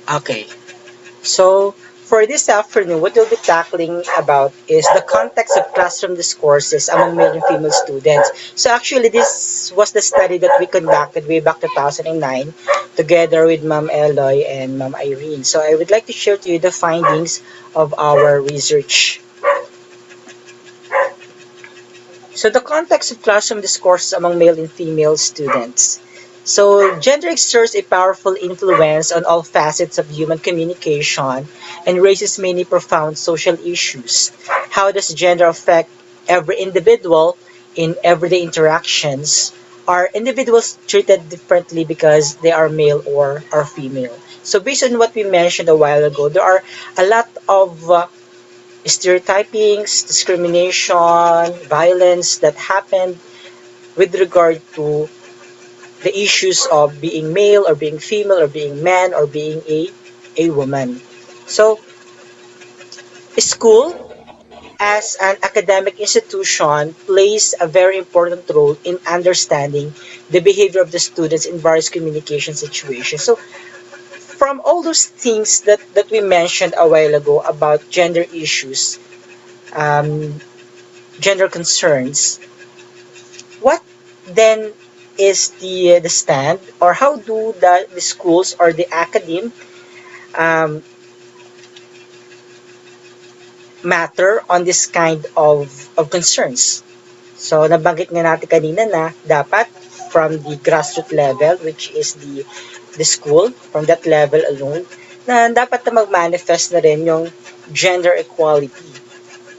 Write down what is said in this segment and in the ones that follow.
Okay, so for this afternoon, what we'll be tackling about is the context of classroom discourses among male and female students. So actually, this was the study that we conducted way back 2009 together with Ma'am Eloy and Ma'am Irene. So I would like to share to you the findings of our research. So the context of classroom discourses among male and female students. So gender exerts a powerful influence on all facets of human communication and raises many profound social issues. How does gender affect every individual in everyday interactions? Are individuals treated differently because they are male or are female? So based on what we mentioned a while ago, there are a lot of stereotypings, discrimination, violence that happened with regard to the issues of being male or being female or being man or being a woman. So, school as an academic institution plays a very important role in understanding the behavior of the students in various communication situations. So, from all those things that we mentioned a while ago about gender issues, um, gender concerns, what then is the stand, or how do the schools or the academe um, matter on this kind of concerns? So nabanggit nga natin kanina na dapat from the grassroots level, which is the school, from that level alone, na dapat na mag-manifest na rin yung gender equality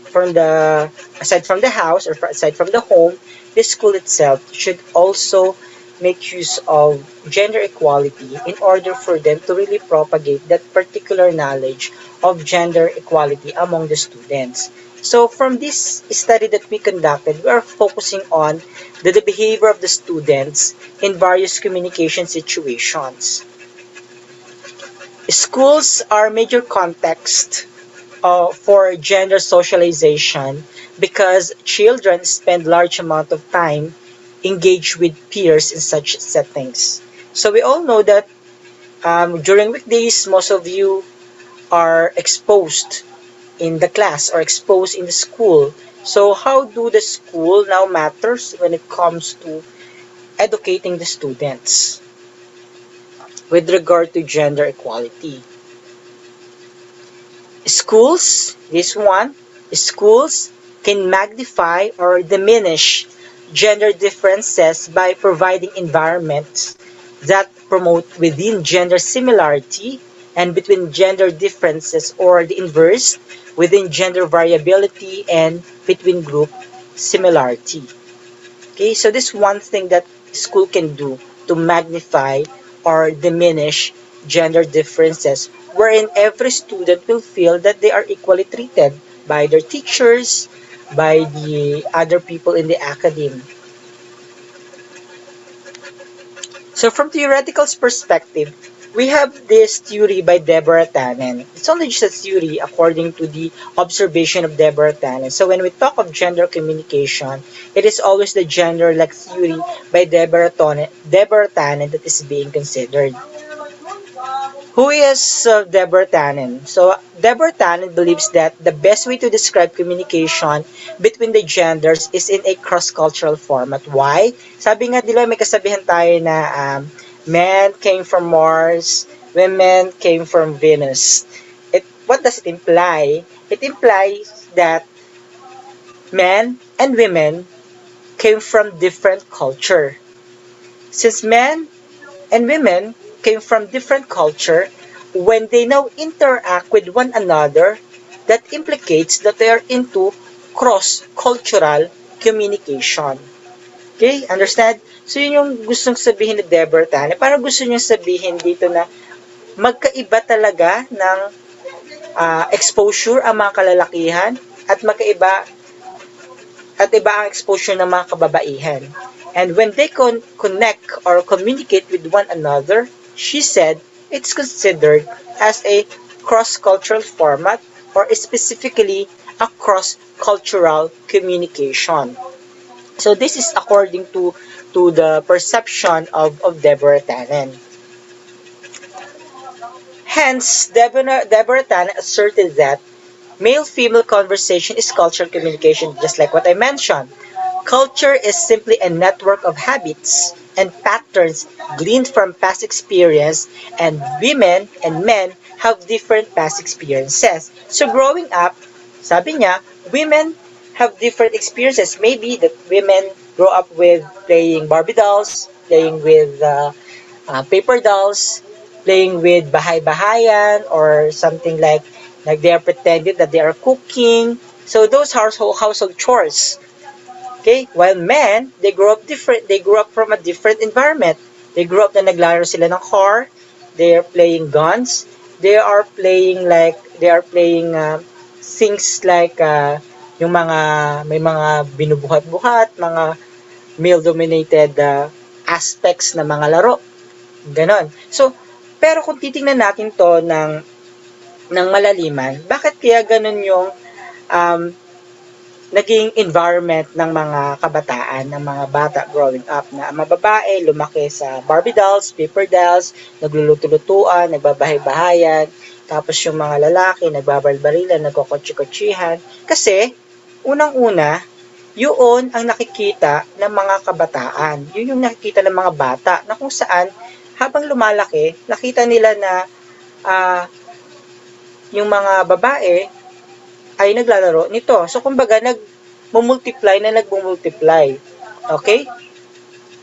from the aside from the house or aside from the home. The school itself should also make use of gender equality in order for them to really propagate that particular knowledge of gender equality among the students. So from this study that we conducted, we are focusing on the behavior of the students in various communication situations. Schools are major context for gender socialization because children spend large amount of time engaged with peers in such settings. So we all know that during weekdays, most of you are exposed in the class or exposed in the school. So how do the school now matters when it comes to educating the students with regard to gender equality? Schools can magnify or diminish gender differences by providing environments that promote within gender similarity and between gender differences, or the inverse, within gender variability and between group similarity. Okay, so this is one thing that school can do to magnify or diminish gender differences, wherein every student will feel that they are equally treated by their teachers, by the other people in the academy. So from theoretical perspective, we have this theory by Deborah Tannen. It's only just a theory according to the observation of Deborah Tannen. So when we talk of gender communication, it is always the genderlect theory by Deborah Tannen that is being considered. Who is Deborah Tannen? So Deborah Tannen believes that the best way to describe communication between the genders is in a cross-cultural format. Why? Sabi nga nila, may kasabihan tayo na men came from Mars, women came from Venus. What does it imply? It implies that men and women came from different culture. Since men and women came from different culture, when they now interact with one another, that implicates that they are into cross-cultural communication. Okay? Understand? So, yun yung gustong sabihin ni Deborah Tannen. Parang gusto niya sabihin dito na magkaiba talaga ng exposure ang mga kalalakihan at iba ang exposure ng mga kababaihan. And when they connect or communicate with one another, she said, it's considered as a cross-cultural format or specifically a cross-cultural communication. So this is according to the perception of Deborah Tannen. Hence, Deborah Tannen asserted that male-female conversation is cultural communication, just like what I mentioned. Culture is simply a network of habits and patterns gleaned from past experience, and women and men have different past experiences. So growing up, sabi niya, women have different experiences. Maybe that women grow up with playing Barbie dolls, playing with paper dolls, playing with bahay-bahayan, or something like they are pretending that they are cooking. So those household chores. Okay? While men, they grow up different. They grew up from a different environment. They grew up na naglaro sila ng car. They are playing guns. They are playing things like yung may mga binubuhat-buhat, mga male-dominated aspects na mga laro. Ganon. So, pero kung titingnan natin to ng malaliman, bakit kaya ganon yung naging environment ng mga kabataan, ng mga bata growing up, na mga babae lumaki sa Barbie dolls, paper dolls, nagluluto-lutuan, nagbabahay-bahayan, tapos yung mga lalaki nagbabaril-barilan, nagkokotsi-kotsihan. Kasi, unang-una, yun ang nakikita ng mga kabataan. Yun yung nakikita ng mga bata na kung saan, habang lumalaki, nakita nila na yung mga babae ay naglalaro nito. So, kumbaga, nagmumultiply. Okay?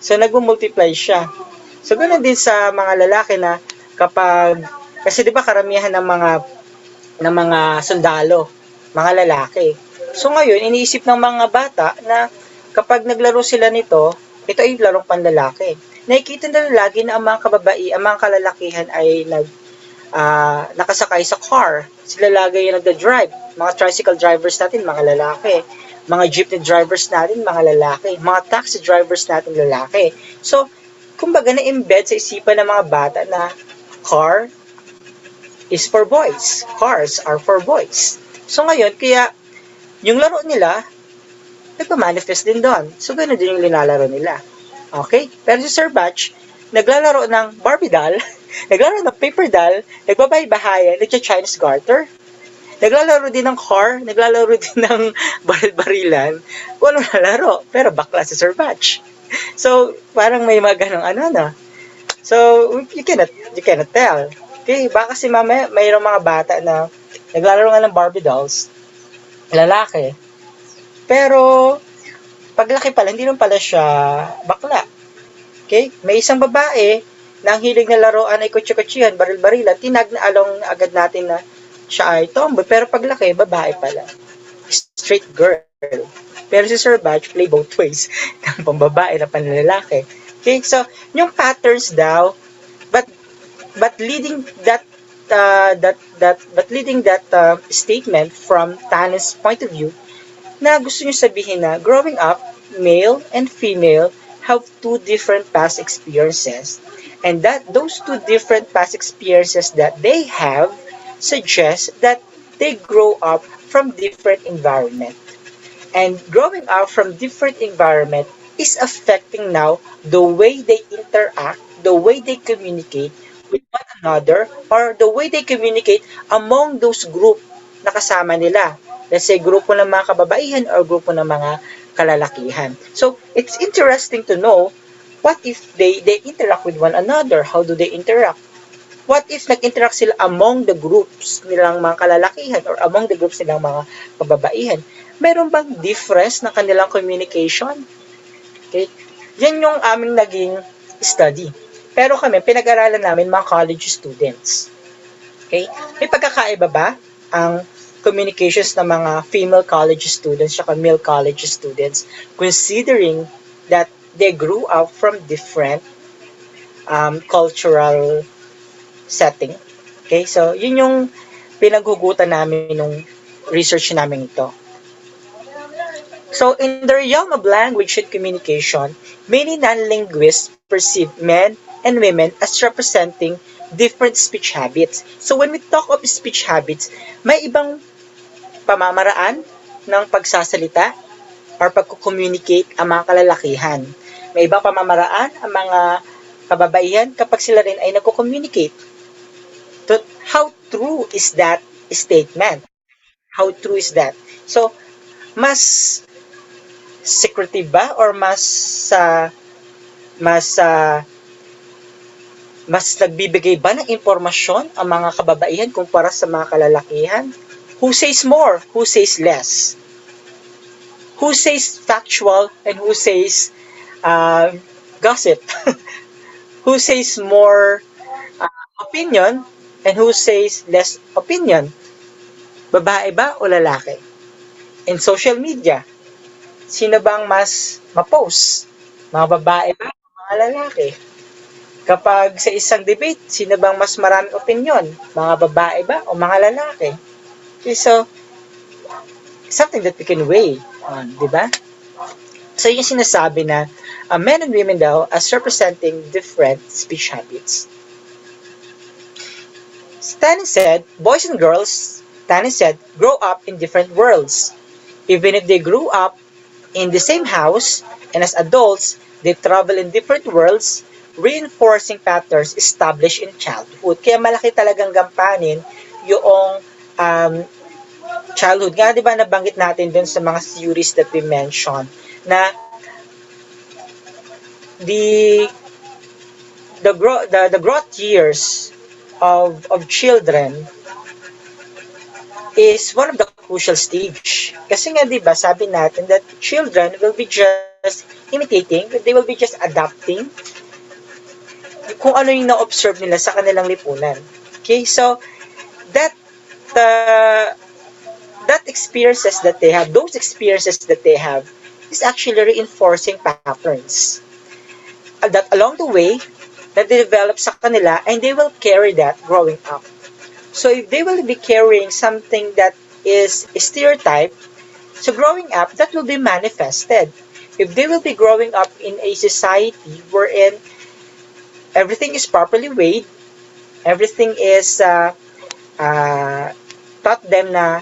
So, nagmumultiply siya. So, ganoon din sa mga lalaki na kasi di ba karamihan ng mga sundalo, mga lalaki. So, ngayon, iniisip ng mga bata na kapag naglaro sila nito, ito ay larong panlalaki. Nakikita nila lagi na ang mga kalalakihan ay nakasakay sa car. Sila lagi yung nagda-drive. Mga tricycle drivers natin, mga lalaki. Mga jeepney drivers natin, mga lalaki. Mga taxi drivers natin, lalaki. So, kumbaga na-embed sa isipan ng mga bata na car is for boys. Cars are for boys. So, ngayon, kaya yung laro nila, nagpa-manifest din doon. So, gano'n din yung linalaro nila. Okay? Pero si Sir Batch, naglalaro ng Barbie doll, naglalaro ng paper doll, nagbabahay-bahayan, nagcha-Chinese garter, naglalaro din ng car, naglalaro din ng baril-barilan, kung ano nalaro, pero bakla si Sir Batch. So, parang may mga ganong So, you cannot tell. Okay, baka kasi mamaya, mayroong mga bata na naglalaro nga ng Barbie dolls, lalaki, pero paglaki pala, hindi naman pala siya bakla. Okay? May isang babae na ang hilig na laruan ay kutsi-kutsihan, baril-barilan, tinag-along agad natin na siya ay tomboy, pero paglaki, babae pala. Straight girl. Pero si Sir Batch play both ways. Pambabae na panlalaki. Okay? So, yung patterns daw, but leading that statement from Tannen's point of view, na gusto niyo sabihin na growing up, male and female have two different past experiences, and that those two different past experiences that they have suggest that they grow up from different environment, and growing up from different environment is affecting now the way they interact, the way they communicate with one another, or the way they communicate among those group na kasama nila. Let's say, grupo ng mga kababaihan or grupo ng mga kalalakihan. So, it's interesting to know what if they interact with one another. How do they interact? What if nag-interact sila among the groups nilang mga kalalakihan or among the groups nilang mga kababaihan? Meron bang difference ng kanilang communication? Okay? Yan yung aming naging study. Pero kami, pinag-aralan namin mga college students. Okay? May pagkakaiba ba ang communications ng mga female college students at male college students, considering that they grew up from different cultural setting. Okay, so yun yung pinaghugutan namin nung research namin ito. So in the realm of language and communication, many non-linguists perceive men and women as representing different speech habits. So when we talk of speech habits, may ibang pamamaraan ng pagsasalita or pagko-communicate ang mga kalalakihan. May ibang pamamaraan ang mga kababaihan kapag sila rin ay nagko-communicate. How true is that statement? How true is that? So, mas secretive ba or mas nagbibigay ba ng impormasyon ang mga kababaihan kumpara sa mga kalalakihan? Who says more? Who says less? Who says factual and who says gossip? Who says more opinion and who says less opinion? Babae ba o lalaki? In social media, sino bang mas ma-post? Mga babae ba o mga lalaki? Kapag sa isang debate, sino bang mas maraming opinion? Mga babae ba o mga lalaki? Okay, so, something that we can weigh on, di ba? So, yung sinasabi na men and women daw as representing different speech habits. Tannen said, boys and girls, Tannen said, grow up in different worlds. Even if they grew up in the same house, and as adults, they travel in different worlds, reinforcing patterns established in childhood. Kaya malaki talagang gampanin yung childhood. Nga, di ba, nabanggit natin dun sa mga theories that we mentioned, na the growth years of children is one of the crucial stage. Kasi nga, di ba, sabi natin that children will be just imitating, they will be just adapting kung ano yung na-observe nila sa kanilang lipunan. Okay, so that experiences that they have, those experiences that they have, is actually reinforcing patterns that along the way that they develop sa kanila, and they will carry that growing up. So if they will be carrying something that is a stereotype, so growing up, that will be manifested. If they will be growing up in a society wherein everything is properly weighed, everything is taught them na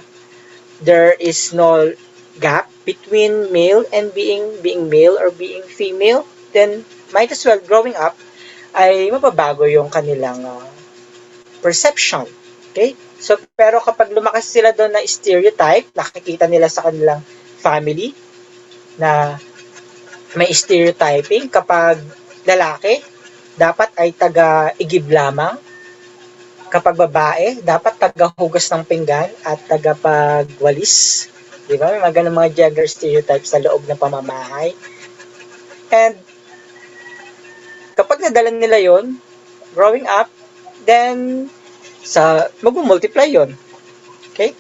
there is no gap between male and being male or being female, then might as well growing up ay mababago yung kanilang perception. Okay? So, pero kapag lumakas sila doon na stereotype, nakikita nila sa kanilang family na may stereotyping, kapag lalaki, dapat ay taga-igib lamang. Kapag babae, dapat taga-hugas ng pinggan at taga-pagwalis. Di ba? May mga gender stereotypes sa loob ng pamamahay. And kapag nadala nila yon growing up, then mag-multiply yon. Okay?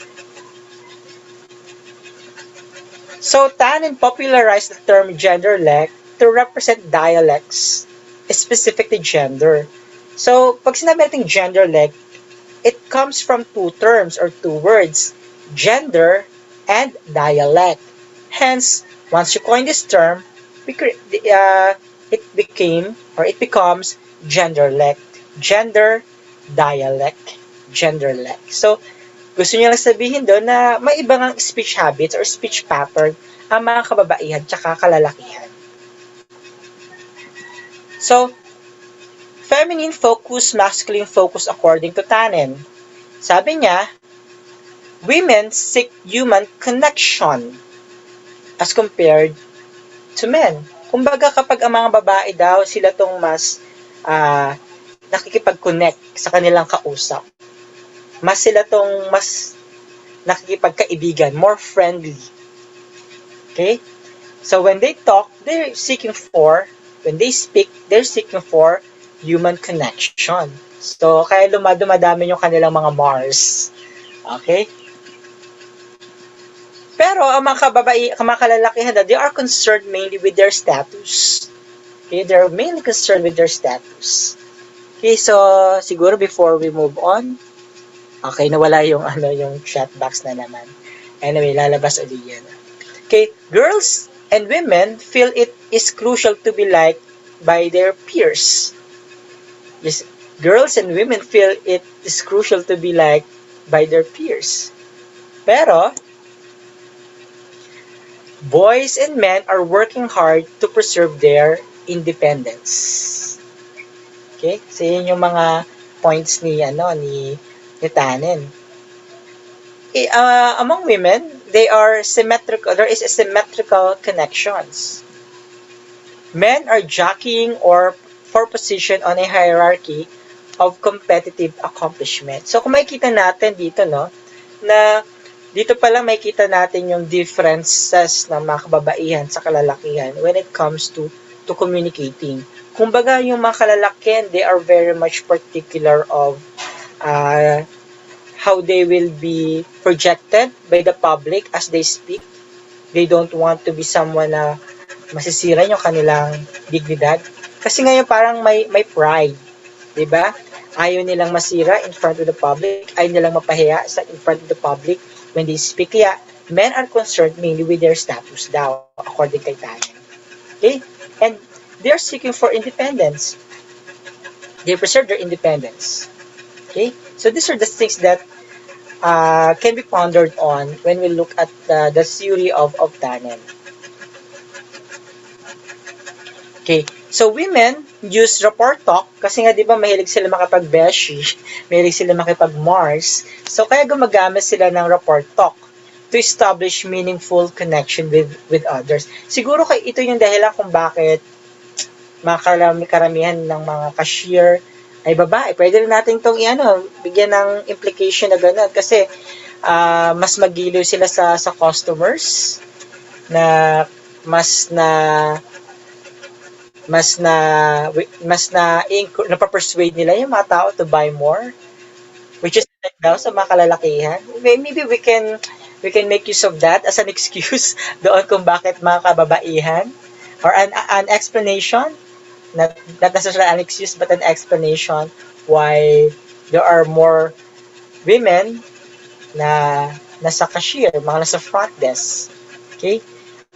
So, Tannen popularized the term genderlect to represent dialects specific to gender. So, pag sinabi natin genderlect, it comes from two terms or two words, gender and dialect. Hence, once you coin this term, it becomes genderlect. Gender, dialect, genderlect. So, gusto niyo lang sabihin doon na may ibang speech habits or speech pattern ang mga kababaihan tsaka kalalakihan. So, feminine focus, masculine focus according to Tannen. Sabi niya, women seek human connection as compared to men. Kumbaga kapag ang mga babae daw, sila tong mas nakikipag-connect sa kanilang kausap. Mas nakikipagkaibigan, more friendly. Okay? So when they talk, when they speak, they're seeking for human connection. So, kaya dumadami yung kanilang mga Mars. Okay? Pero ang mga kalalakihan, they are concerned mainly with their status. Okay, they're mainly concerned with their status. Okay, so siguro before we move on, okay, nawala yung yung chat box na naman. Anyway, lalabas ulit yan. Okay, girls and women feel it is crucial to be liked by their peers. Yes, girls and women feel it is crucial to be liked by their peers. Pero, boys and men are working hard to preserve their independence. Okay? So, yun yung mga points ni Tannen. Among women, they are symmetrical. There is a symmetrical connections. Men are jockeying or for position on a hierarchy of competitive accomplishment. So, kung makikita natin dito, no, na dito pala makikita natin yung differences ng mga kababaihan sa kalalakihan when it comes to communicating. Kumbaga, yung mga kalalakihan, they are very much particular of how they will be projected by the public as they speak. They don't want to be someone na masisira yung kanilang dignidad. Kasi ngayon parang may pride, 'di ba? Ayaw nilang masira in front of the public, ayaw nilang mapahiya in front of the public when they speak. Kaya men are concerned mainly with their status daw, according kay Tannen. Okay? And they are seeking for independence. They preserve their independence. Okay? So these are the things that can be pondered on when we look at the theory of Tannen. Okay. So, women use rapport talk kasi nga, di ba, mahilig sila makipag-beshi, mahilig sila makipag-Mars. So, kaya gumagamit sila ng rapport talk to establish meaningful connection with others. Siguro ito yung dahilan kung bakit karamihan ng mga cashier ay babae. Pwede rin natin itong bigyan ng implication na gano'n kasi mas magiliw sila sa customers na mas napapersuade nila yung mga tao to buy more, which is like daw sa mga kalalakihan. Maybe we can make use of that as an excuse doon kung bakit mga kababaihan, or an explanation, not necessarily an excuse but an explanation why there are more women na nasa cashier, mga nasa front desk. Okay?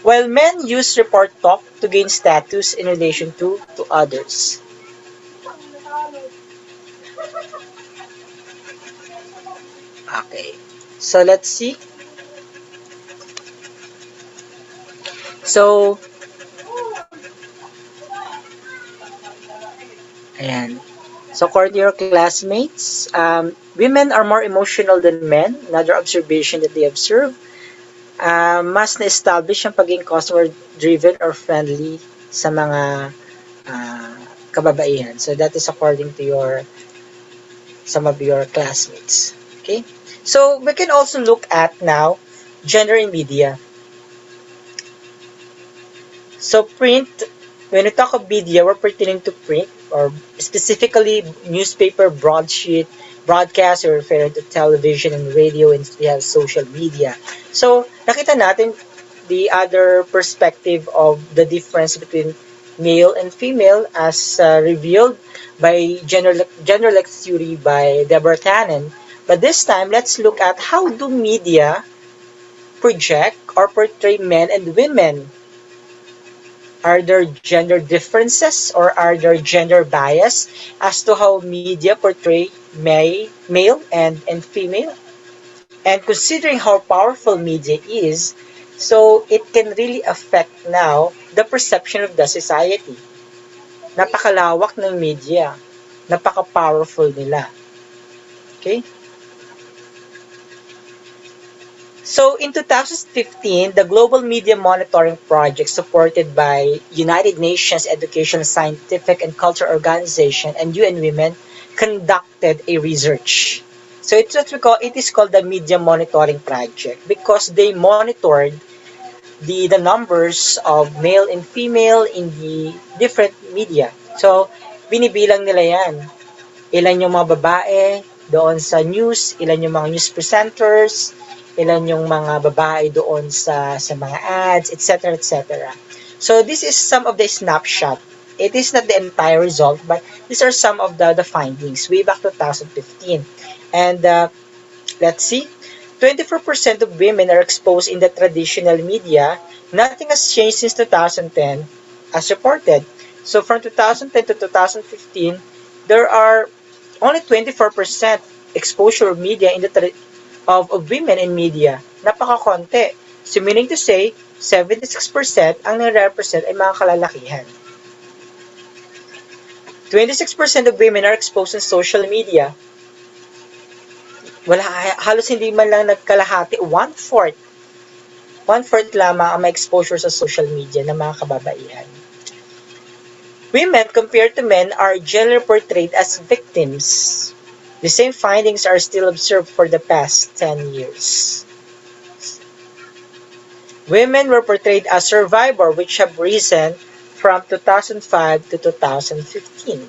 While men use rapport talk to gain status in relation to others. Okay. So, let's see. So, ayan. So, according to your classmates, women are more emotional than men. Another observation that they observe. Mas na-establish ang pagiging customer-driven or friendly sa mga kababaihan. So, that is according to some of your classmates. Okay? So, we can also look at now gender in media. So, print, when we talk of media, we're pertaining to print, or specifically newspaper, broadsheet, broadcast, or referring to television and radio, and we have social media. So, nakita natin the other perspective of the difference between male and female as revealed by genderlect theory by Deborah Tannen. But this time, let's look at how do media project or portray men and women. Are there gender differences or are there gender bias as to how media portray male and female? And considering how powerful media is, so it can really affect now the perception of the society. Napakalawak ng media. Napaka-powerful nila. Okay? So, in 2015, the Global Media Monitoring Project, supported by United Nations Education, Scientific, and Culture Organization and UN Women, conducted a research. So, it is called the Media Monitoring Project because they monitored the numbers of male and female in the different media. So, binibilang nila yan. Ilan yung mga babae doon sa news, ilan yung mga news presenters, ilan yung mga babae doon sa mga ads, etc., etc. So this is some of the snapshot. It is not the entire result, but these are some of the findings way back 2015. And let's see, 24% of women are exposed in the traditional media. Nothing has changed since 2010 as reported. So from 2010 to 2015, there are only 24% exposure of media in the of women in media. Napaka-konti. So meaning to say, 76% ang nare-represent ay mga kalalakihan. 26% of women are exposed in social media. Wala, halos hindi man lang nagkalahati, one-fourth. One-fourth lamang ang may exposure sa social media ng mga kababaihan. Women compared to men are generally portrayed as victims. The same findings are still observed for the past 10 years. Women were portrayed as survivors, which have risen from 2005 to 2015.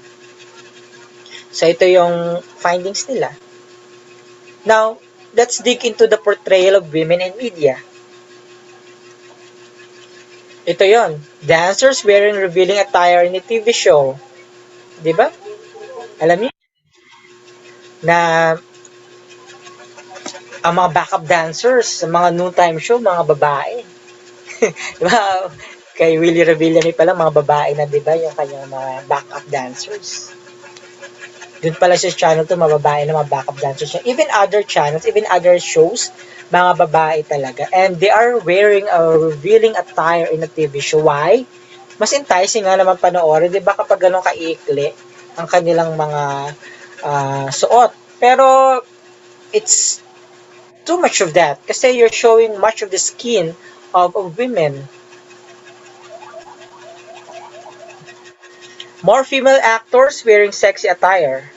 So ito yung findings nila. Now, let's dig into the portrayal of women in media. Ito yon, dancers wearing revealing attire in a TV show. Diba? Alam niyo na ang mga backup dancers sa mga noontime show, mga babae. Diba? Kay Willie Revillame pala, mga babae na, diba? Yung kanyang mga backup dancers. Doon pala sa channel to, mga babae na mga backup dancers. Even other channels, even other shows, mga babae talaga. And they are wearing a revealing attire in a TV show. Why? Mas enticing nga naman panoorin, di ba, kapag ganun kaikli ang kanilang mga suot. Pero, it's too much of that. Kasi you're showing much of the skin of women. More female actors wearing sexy attire.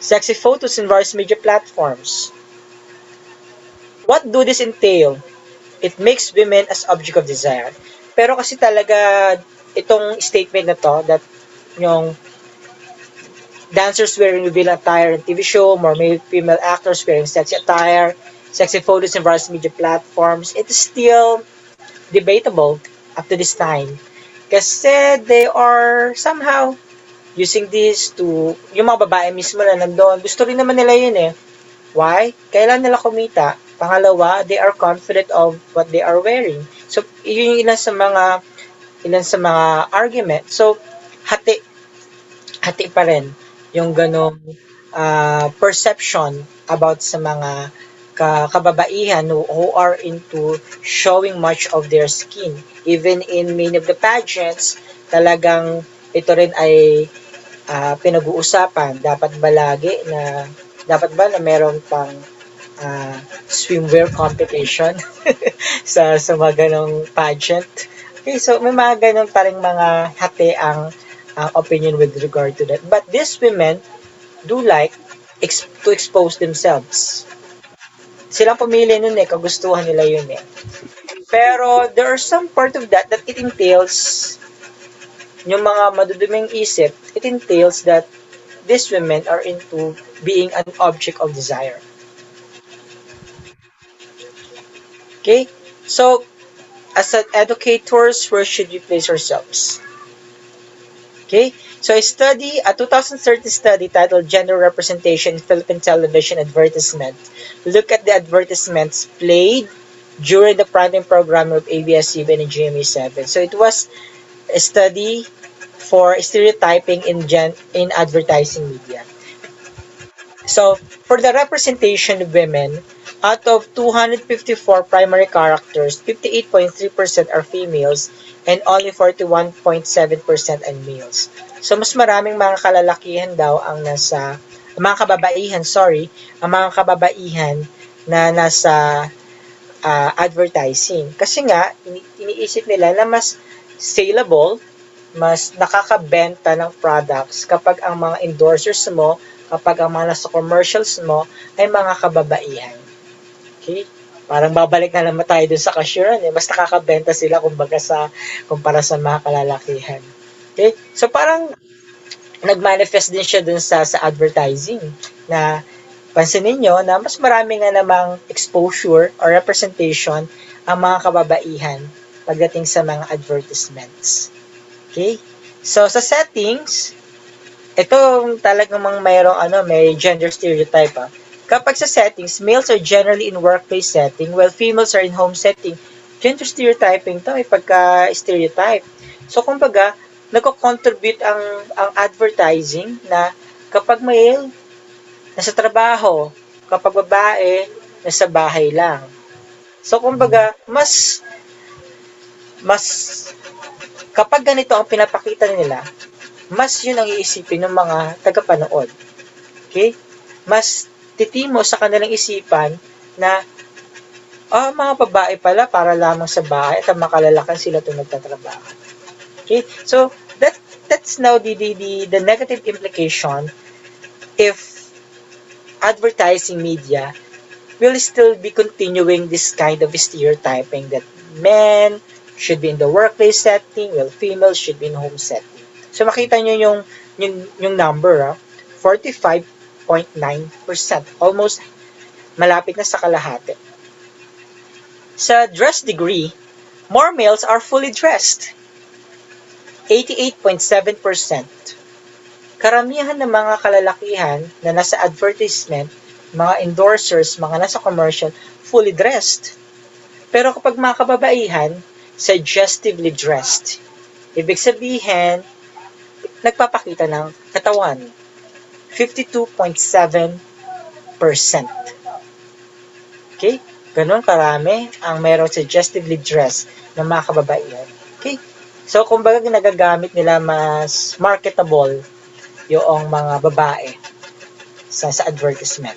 Sexy photos in various media platforms. What do this entail? It makes women as object of desire. Pero kasi talaga, itong statement na to, that yung dancers wearing revealing attire in TV show, more female actors wearing sexy attire, sexy photos in various media platforms, it is still debatable up to this time. Kasi they are somehow using this to, yung mga babae mismo na nandoon, gusto rin naman nila yun eh. Why? Kailan nila kumita? Pangalawa, they are confident of what they are wearing. So, yun yung ilan sa mga argument. So, hati pa rin yung ganong perception about sa mga kababaihan who are into showing much of their skin. Even in many of the pageants, talagang ito rin ay pinag-uusapan. Dapat ba na meron pang swimwear competition sa mga ganong pageant? Okay, so may mga ganon pa rin mga hati ang opinion with regard to that. But these women do like to expose themselves. Silang pumili nun eh, kagustuhan nila yun eh. Pero there are some part of that it entails, yung mga maduduming isip, it entails that these women are into being an object of desire. Okay? So, as educators, where should we place ourselves? Okay? So, a 2013 study titled Gender Representation in Philippine Television Advertisement, look at the advertisements played during the primetime programming of ABS-CBN and GMA7. So, it was a study for stereotyping in advertising media. So, for the representation of women, out of 254 primary characters, 58.3% are females and only 41.7% are males. So, mas maraming mga kalalakihan daw ang mga kababaihan na nasa advertising. Kasi nga, iniisip nila na mas saleable, mas nakakabenta ng products kapag ang mga endorsers mo, kapag ang mga nasa commercials mo ay mga kababaihan. Okay? Parang babalik na naman tayo dun sa cashier, eh. Mas nakakabenta sila kumpara sa mga kalalakihan. Okay? So parang nag-manifest din siya dun sa advertising na pansinin nyo na mas marami nga namang exposure or representation ang mga kababaihan pagdating sa mga advertisements. Okay? So, sa settings, ito talagang may gender stereotype. Kapag sa settings, males are generally in workplace setting while females are in home setting. Gender stereotyping to, may pagka-stereotype. So, kumbaga, nagko-contribute ang advertising na kapag male, nasa trabaho, kapag babae, nasa bahay lang. So, kumbaga, mas kapag ganito ang pinapakita nila, mas yun ang iisipin ng mga tagapanood. Okay? Mas titimo sa kanilang isipan na mga babae pala para lamang sa bahay at ang makalalakan sila itong nagtatrabaho. Okay? So, that's now the negative implication if advertising media will still be continuing this kind of stereotyping that men should be in the workplace setting while females should be in home setting. So, makita nyo yung number, 45.9%. Almost malapit na sa kalahati. Sa dress degree, more males are fully dressed. 88.7%. Karamihan ng mga kalalakihan na nasa advertisement, mga endorsers, mga nasa commercial, fully dressed. Pero kapag mga kababaihan, suggestively dressed. Ibig sabihin, nagpapakita ng katawan. 52.7%. Okay? Ganun karami ang mayroong suggestively dressed ng mga kababaihan. Okay? So, kumbaga nagagamit nila mas marketable yung mga babae sa advertisement.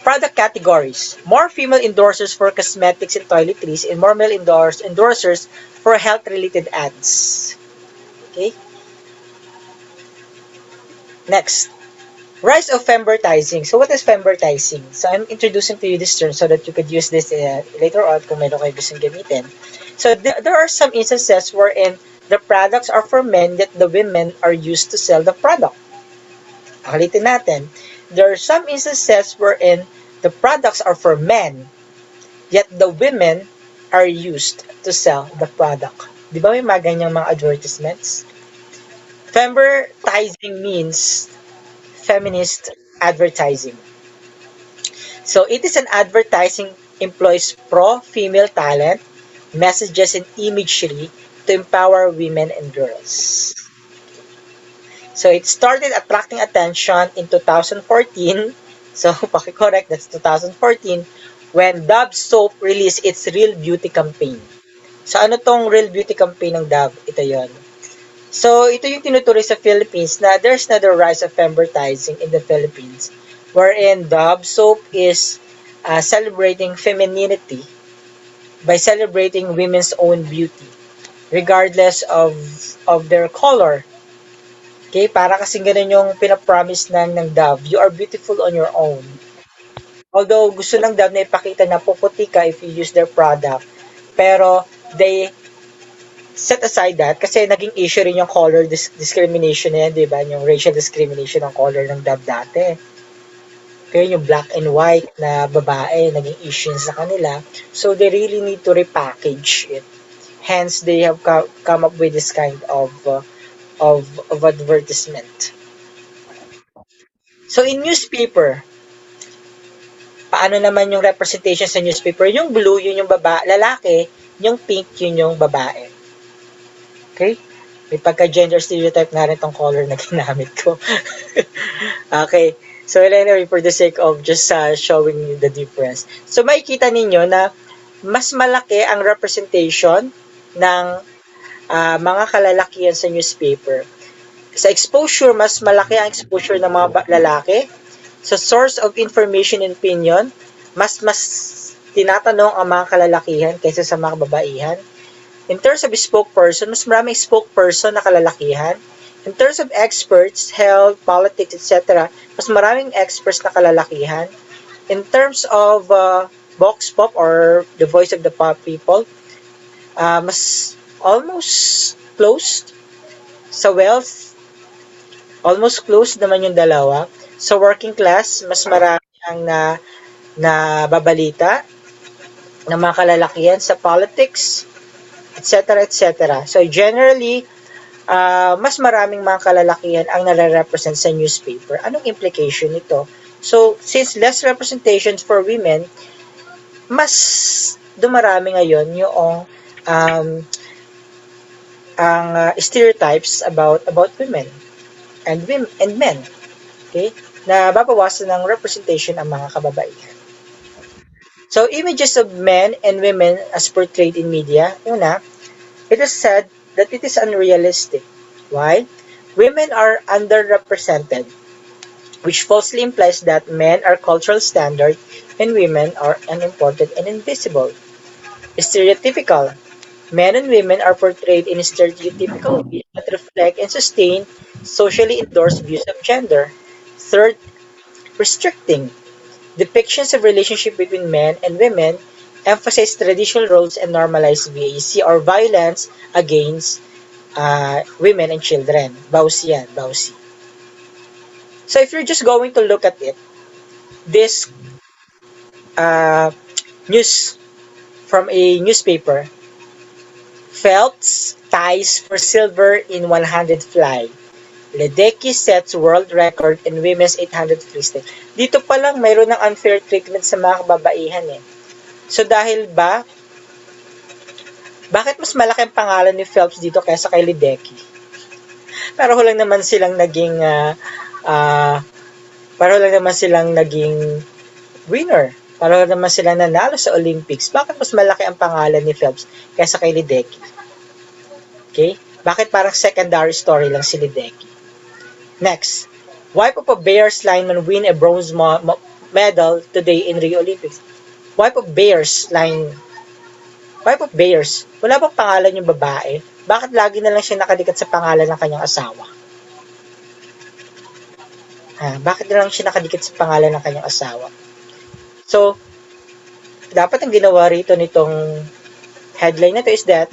Product categories. More female endorsers for cosmetics and toiletries and more male endorsers for health-related ads. Okay? Next. Rise of FEMVERTISing. So, what is FEMVERTISing? So, I'm introducing to you this term so that you could use this later on kung meron kayo gustong gamitin. So, there are some instances wherein the products are for men yet the women are used to sell the product. Akalitin natin. There are some instances wherein the products are for men yet the women are used to sell the product. Di ba may mga ganyang mga advertisements? FEMVERTISing means feminist advertising. So, it is an advertising employs pro-female talent, messages, and imagery to empower women and girls. So, it started attracting attention in 2014. So, paki-correct, that's 2014, when Dove Soap released its Real Beauty campaign. So, ano tong Real Beauty campaign ng Dove? Ito yon. So, ito yung tinutuloy sa Philippines na there's another rise of FEMVERTISing in the Philippines wherein Dove Soap is celebrating femininity by celebrating women's own beauty regardless of their color. Okay? Para kasi ganun yung pinapromise ng Dove. You are beautiful on your own. Although gusto ng Dove na ipakita na puputi ka if you use their product. Pero they set aside that kasi naging issue rin yung color discrimination na yan, di ba? Yung racial discrimination ng color ng Dove dati. Kaya yung black and white na babae, naging issue sa kanila. So, they really need to repackage it. Hence, they have come up with this kind of advertisement. So, in newspaper, paano naman yung representation sa newspaper? Yung blue, yun yung lalaki, yung pink, yun yung babae. Okay? May pagka-gender stereotype na rin tong color na ginamit ko. Okay. So, anyway, for the sake of just showing you the difference. So, makikita ninyo na mas malaki ang representation ng mga kalalakihan sa newspaper. Sa exposure, mas malaki ang exposure ng mga lalaki. Sa source of information and opinion, mas tinatanong ang mga kalalakihan kaysa sa mga babaihan. In terms of spokesperson, mas maraming spokesperson na kalalakihan. In terms of experts, health, politics, etc., mas maraming experts na kalalakihan. In terms of vox pop or the voice of the people, mas almost closed. Sa wealth, almost closed naman yung dalawa. Sa working class, mas marami ang nababalita ng mga kalalakihan sa politics, etc. etc. So generally, mas maraming mga kalalakihan ang nare-represent sa newspaper. Anong implication nito? So, since less representations for women, mas dumarami ngayon yung ang stereotypes about women and men. Okay? Na babawasan ng representation ang mga kababaihan. So, images of men and women as portrayed in media, una, it is said that it is unrealistic. Why? Women are underrepresented, which falsely implies that men are cultural standard and women are unimportant and invisible. Stereotypical. Men and women are portrayed in stereotypical ways that reflect and sustain socially endorsed views of gender. Third, restricting. Depictions of relationship between men and women emphasize traditional roles and normalize VAC or violence against women and children. Bawsi yan, bawsi. So if you're just going to look at it, this news from a newspaper, Phelps ties for silver in 100 fly. Ledecky sets world record in women's 800 freestyle. Dito pa lang mayroon ng unfair treatment sa mga kababaihan eh. So dahil ba, bakit mas malaki ang pangalan ni Phelps dito kaysa kay Ledecky? Pero lang naman silang naging winner. Para naman silang nanalo sa Olympics. Bakit mas malaki ang pangalan ni Phelps kaysa kay Ledecky? Okay? Bakit parang secondary story lang si Ledecky? Next, wife of a Bears lineman win a bronze medal today in Rio Olympics. Wife of Bears. Wala bang pangalan yung babae? Bakit lagi na lang siya nakadikit sa pangalan ng kanyang asawa? Bakit na lang siya nakadikit sa pangalan ng kanyang asawa? So, dapat ang ginawa rito nitong headline na to is that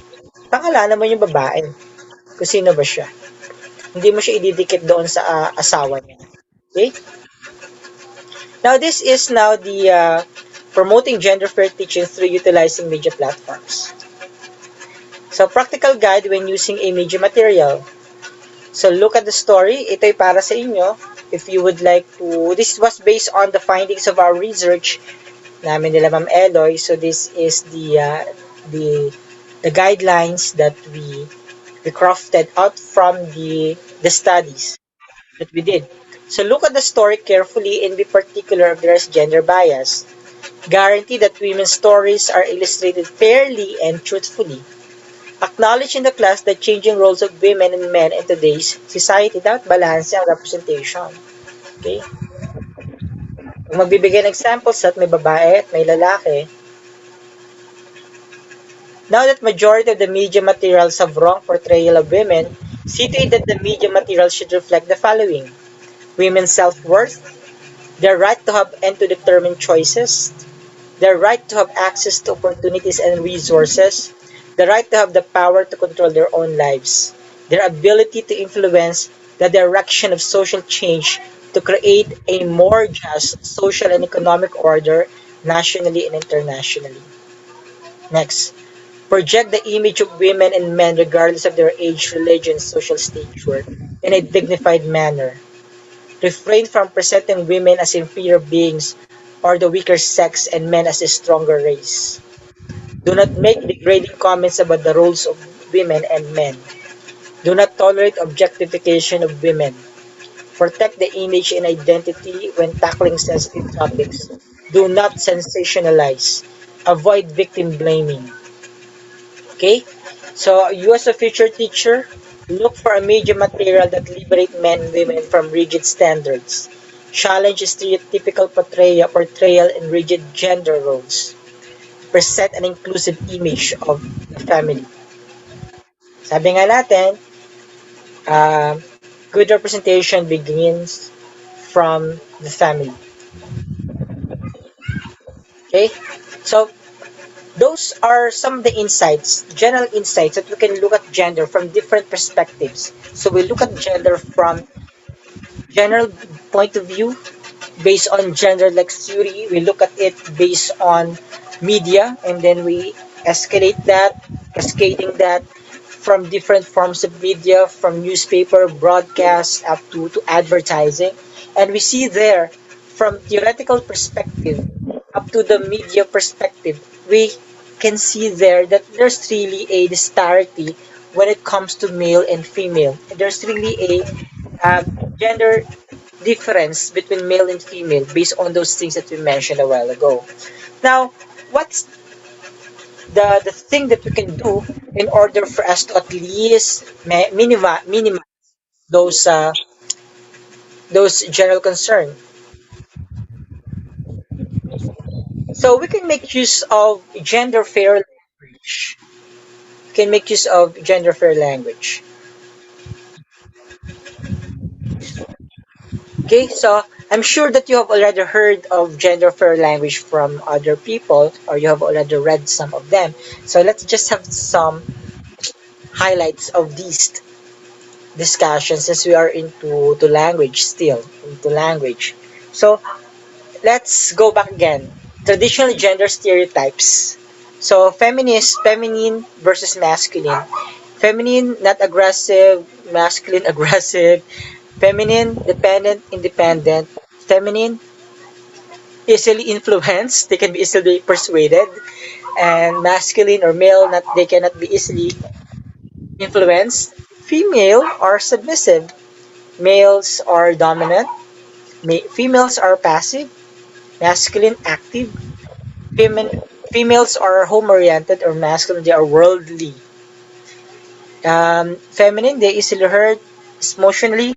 pangalanan mo yung babae. Kung sino ba siya. Hindi mo siya ididikit doon sa asawa niya. Okay? Now, this is now the promoting gender fair teaching through utilizing media platforms. So, practical guide when using a media material. So, look at the story. Ito ay para sa inyo. If you would like to, this was based on the findings of our research namin nila Ma'am Eloy. So, this is the guidelines that we crafted out from the studies that we did. So look at the story carefully and be particular if there is gender bias. Guarantee that women's stories are illustrated fairly and truthfully. Acknowledge in the class the changing roles of women and men in today's society. Dapat balance ang representation. Okay? Kung magbibigay ng examples at may babae at may lalaki, now that majority of the media materials have wrong portrayal of women, see to it that the media materials should reflect the following. Women's self-worth, their right to have and to determine choices, their right to have access to opportunities and resources, the right to have the power to control their own lives, their ability to influence the direction of social change to create a more just social and economic order nationally and internationally. Next. Project the image of women and men regardless of their age, religion, social stature in a dignified manner. Refrain from presenting women as inferior beings or the weaker sex and men as a stronger race. Do not make degrading comments about the roles of women and men. Do not tolerate objectification of women. Protect the image and identity when tackling sensitive topics. Do not sensationalize. Avoid victim blaming. Okay? So, you as a future teacher, look for a media material that liberate men and women from rigid standards. Challenge stereotypical portrayal and rigid gender roles. Present an inclusive image of the family. Sabi nga natin, good representation begins from the family. Okay? So, those are some of the insights, general insights that we can look at gender from different perspectives. So we look at gender from general point of view based on genderlect theory. We look at it based on media, and then we escalate that, cascading that from different forms of media, from newspaper, broadcast, up to advertising. And we see there, from theoretical perspective up to the media perspective, we can see there that there's really a disparity when it comes to male and female. There's really a gender difference between male and female based on those things that we mentioned a while ago. Now, what's the thing that we can do in order for us to at least minimize those general concern? So we can make use of gender fair language. We can make use of gender fair language. Okay, so I'm sure that you have already heard of gender fair language from other people, or you have already read some of them. So let's just have some highlights of these discussions since we are into language still, into language. So let's go back again. Traditional gender stereotypes. So feminine versus masculine. Feminine, not aggressive, masculine, aggressive. Feminine, dependent, independent. Feminine, easily influenced, they can be easily persuaded. And masculine or male, not they cannot be easily influenced. Female are submissive. Males are dominant. Females are passive. Masculine, active. Females are home-oriented, or masculine, they are worldly. Feminine, they easily hurt emotionally,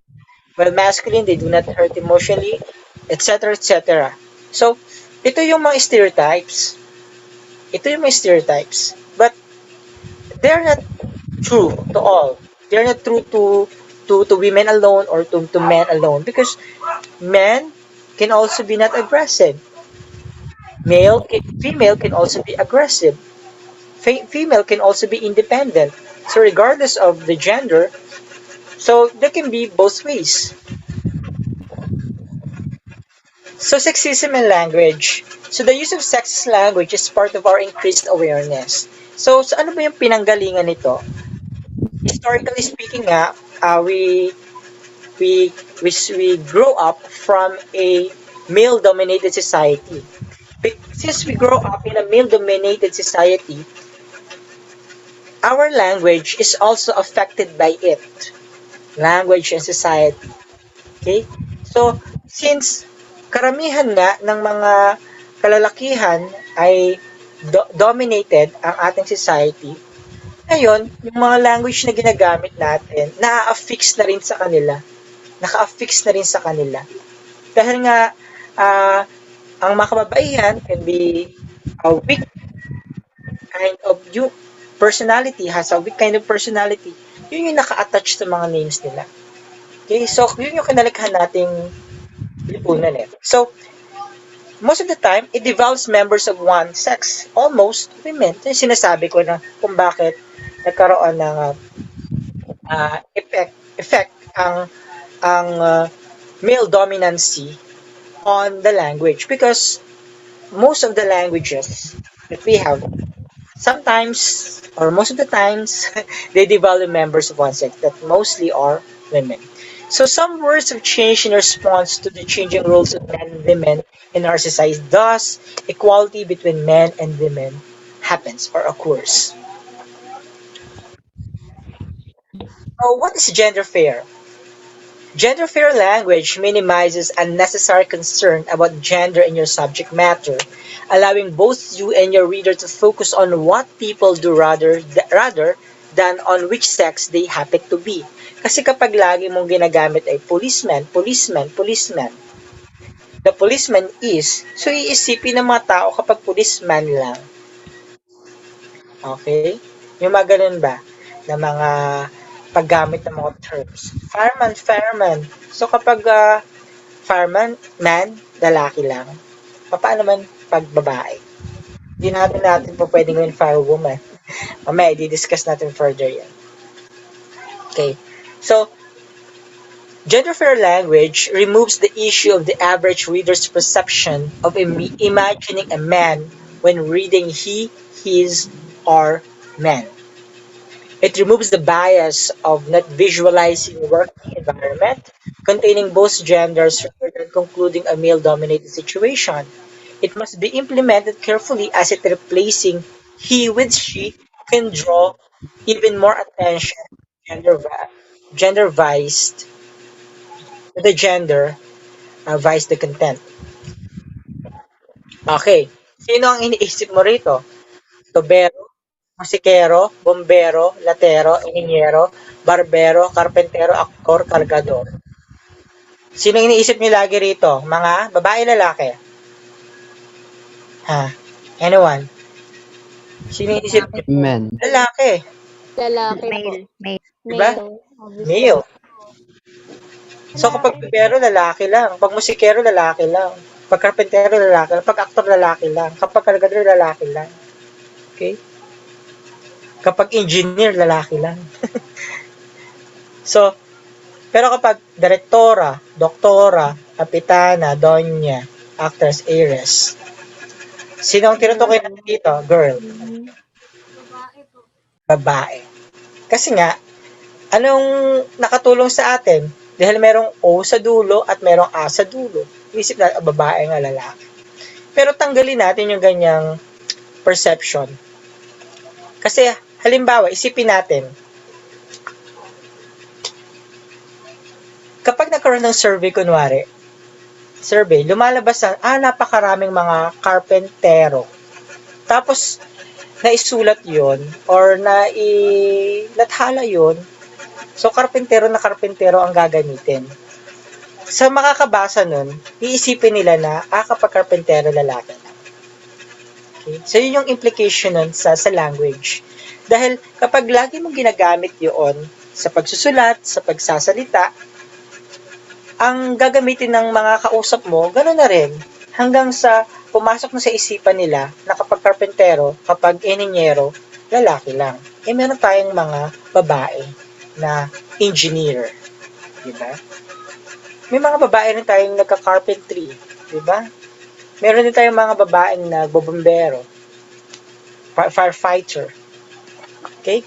while masculine, they do not hurt emotionally, etc. etc. So, ito yung mga stereotypes. Ito yung mga stereotypes. But, they're not true to all. They're not true to women alone, or to men alone, because men can also be not aggressive. Female can also be aggressive. Female can also be independent. So regardless of the gender, so there can be both ways. So sexism in language. So the use of sexist language is part of our increased awareness. So ano ba yung pinanggalingan nito? Historically speaking nga, we, we grow up from a male-dominated society. But since we grow up in a male-dominated society, our language is also affected by it. Language and society. Okay? So, since karamihan nga ng mga kalalakihan ay dominated ang ating society, ngayon, yung mga language na ginagamit natin, na-affix na rin sa kanila. Naka-affix na rin sa kanila. Dahil nga, ang mga kababaihan can be a weak kind of personality, has a weak kind of personality. Yun yung naka-attach sa mga names nila. Okay, so yun yung kinalikhan nating lipunan eh. So, most of the time, it develops members of one sex, almost women. Ito yung sinasabi ko na kung bakit nagkaroon ng effect ang male dominancy on the language, because most of the languages that we have, sometimes or most of the times, they develop members of one sex that mostly are women. So some words have changed in response to the changing roles of men and women in our society. Thus, equality between men and women happens or occurs. So what is gender fair? Gender fair language minimizes unnecessary concern about gender in your subject matter, allowing both you and your reader to focus on what people do rather than on which sex they happen to be. Kasi kapag lagi mong ginagamit ay policeman, policeman, policeman, the policeman is, so iisipin ng mga tao kapag policeman lang. Okay? Yung mga ganun ba? Na mga paggamit ng mga terms. Fireman, fireman. So kapag fireman, man, lalaki lang. Paano man pag babae? Hindi natin po pwedeng gawin firewoman. Mamaya, i-discuss natin further yan. Okay. So, Gender-fair language removes the issue of the average reader's perception of imagining a man when reading he, his, or men. It removes the bias of not visualizing a working environment containing both genders rather than concluding a male-dominated situation. It must be implemented carefully as it replacing he with she can draw even more attention gender gender vice the gender vice the content. Okay. Sino ang iniisip mo rito? Tubero, musikero, bombero, latero, inhinyero, barbero, karpentero, aktor, kargador. Sino ang iniisip niyo lagi rito? Mga babae, lalaki? Ha? Anyone? Sino ang iniisip niyo? Men. Lalaki. Lalaki po. Male. Male. Diba? Male. Obviously. Male. So kapag bombero, lalaki lang. Pag musikero, lalaki lang. Pag karpentero, lalaki lang. Pag aktor, lalaki lang. Kapag kargador, lalaki lang. Okay? Kapag engineer, lalaki lang. So, pero kapag direktora, doktora, kapitana, donya, actress, heiress, sino ang tinutukoy natin dito? Girl. Babae. Kasi nga, anong nakatulong sa atin? Dahil merong O sa dulo at merong A sa dulo. Isip na, babae nga lalaki. Pero tanggalin natin yung ganyang perception. Kasi, halimbawa, isipin natin, kapag nagkaroon ng survey, kunwari, lumalabas na, napakaraming mga karpentero. Tapos, naisulat yon or nathala yon. So, karpentero na karpentero ang gagamitin. Sa makakabasa nun, iisipin nila na, kapag karpentero, lalaki na. Okay? So, yun yung implication nun sa language. Dahil kapag lagi mong ginagamit yun sa pagsusulat, sa pagsasalita, ang gagamitin ng mga kausap mo, gano'n na rin. Hanggang sa pumasok na sa isipan nila na kapag karpentero, kapag engineero, lalaki lang. Meron tayong mga babae na engineer. Diba? May mga babae rin tayong nagka-carpentry. Diba? Meron din tayong mga babaeng nagbobombero, firefighter. Okay?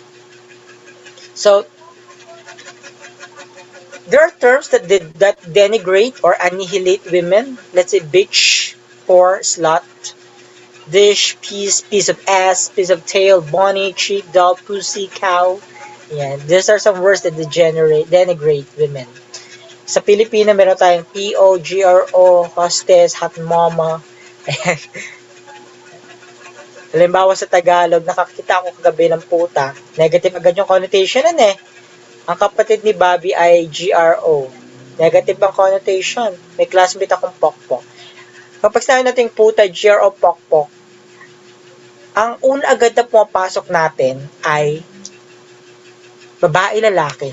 So, there are terms that denigrate or annihilate women. Let's say bitch, whore, slut, dish, piece of ass, piece of tail, bunny, cheek, doll, pussy, cow. Yan. These are some words that denigrate women. Sa Pilipino, meron tayong PO, GRO, hostess, hot mama. Halimbawa sa Tagalog, nakakita ako kagabi ng puta. Negative agad yung connotation nun eh. Ang kapatid ni Bobby ay GRO. Negative ang connotation. May classmate akong pokpok. Kapag sinabi natin puta, GRO, pokpok, ang una agad na pumapasok natin ay babae, lalaki.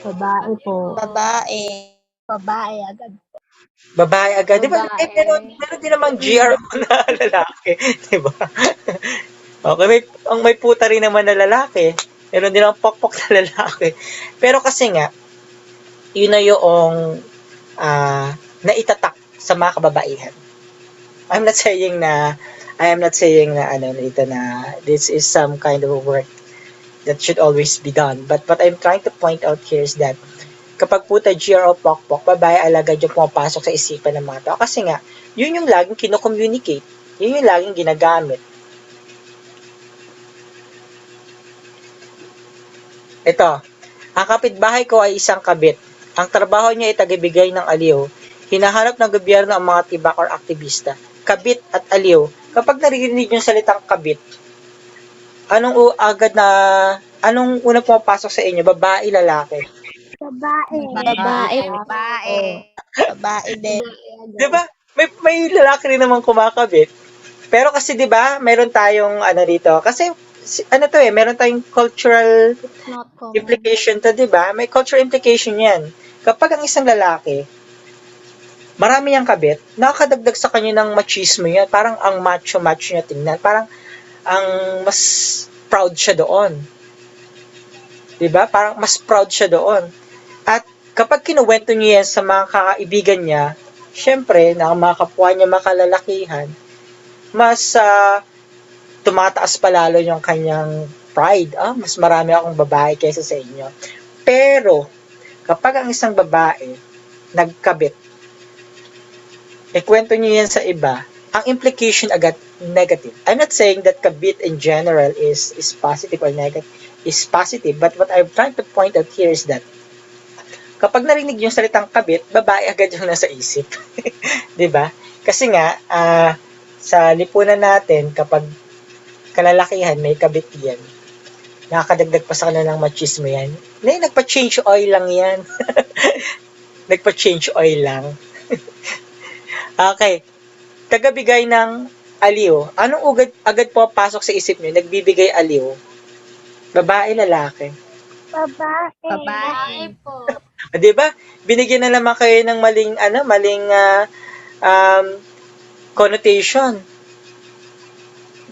Babae po. Babae. Babae agad. Babae agad. Di ba? Babae. Meron din namang GRO na lalaki. Di ba? Okay, may puta rin naman na lalaki. Meron din namang pokpok na lalaki. Pero kasi nga, yun na yung naitatak sa mga kababaihan. I am not saying na dito na this is some kind of a work that should always be done. But what I'm trying to point out here is that kapag puta, GRO, pokpok, babae alagad yung pumapasok sa isipan ng mga tao. Kasi nga, yun yung laging kino-communicate. Yun yung laging ginagamit. Ito, ang kapitbahay ko ay isang kabit. Ang trabaho niya ay tagabigay ng aliw. Hinahanap ng gobyerno ang mga tibak or aktivista. Kabit at aliw. Kapag narinig yung salitang kabit, anong unang pumapasok sa inyo? Babae, lalaki? Babae. Babae. Babae. Babae din. Diba? May lalaki rin naman kumakabit. Pero kasi 'di ba, meron tayong dito. Kasi meron tayong cultural implication to, 'di ba? May cultural implication 'yan. Kapag ang isang lalaki, marami niyang kabit, nakakadagdag sa kanya ng machismo 'yan. Parang ang macho-macho niya tingnan. Parang ang mas proud siya doon. Diba? Parang mas proud siya doon. At kapag kinuwento niya yan sa mga kaibigan niya, syempre, na mga kapwa niya makalalakihan, mas tumataas palalo yung kanyang pride. Mas marami akong babae kaysa sa inyo. Pero, kapag ang isang babae nagkabit, ikwento niyo yan sa iba, ang implication agad negative. I'm not saying that kabit in general is positive or negative, is positive, but what I'm trying to point out here is that kapag narinig yung salitang kabit, babae agad yung nasa isip. 'Di ba? Kasi nga, sa lipunan natin, kapag kalalakihan, may kabit yan. Nakakadagdag pa sa kanila ng machismo yan. Nagpa-change oil lang yan. Nagpa-change oil lang. Okay. Tagabigay ng aliw. Anong agad papasok sa isip niyo? Nagbibigay aliw. Babae, lalaki. Babae. Babae po. 'Di ba? Binigyan na naman kayo ng maling connotation.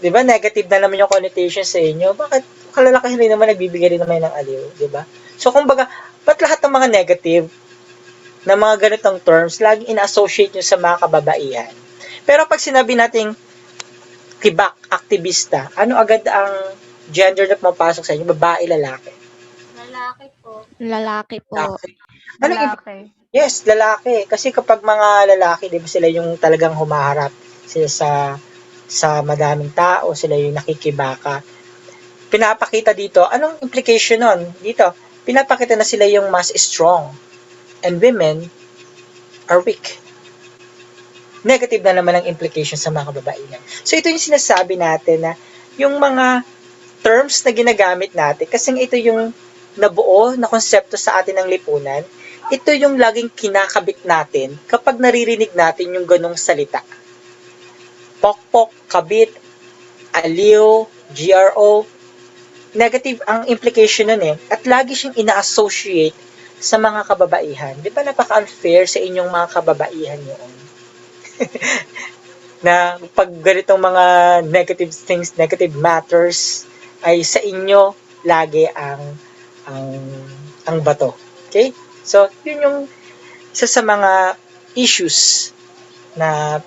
'Di ba? Negative na naman yung connotation sa inyo. Bakit kalalaki rin naman nagbibigay rin naman ng aliw, 'di ba? So kumbaga, ba't lahat ng mga negative na mga ganitong terms laging ina-associate nyo sa mga kababaihan? Pero pag sinabi nating tibak, aktivista, ano agad ang gender na pumapasok sa inyo? Babae, lalaki? Lalaki po. Lalaki po. Lalaki. Anong Lalaki. Yes, lalaki. Kasi kapag mga lalaki, di ba sila yung talagang humaharap sila sa madaming tao, sila yung nakikibaka. Pinapakita dito, anong implication nun? Dito, pinapakita na sila yung mas strong. And women are weak. Negative na naman ang implication sa mga kababaihan. So ito yung sinasabi natin na yung mga terms na ginagamit natin, kasi ito yung nabuo na konsepto sa atin ng lipunan, ito yung laging kinakabit natin kapag naririnig natin yung ganong salita. Pokpok, kabit, aliw, GRO, negative ang implication nun at lagi siyang ina-associate sa mga kababaihan. Di ba napaka-unfair sa inyong mga kababaihan yun? Na pag ganitong mga negative things, negative matters, ay sa inyo lagi ang bato. Okay? So, yun yung isa sa mga issues na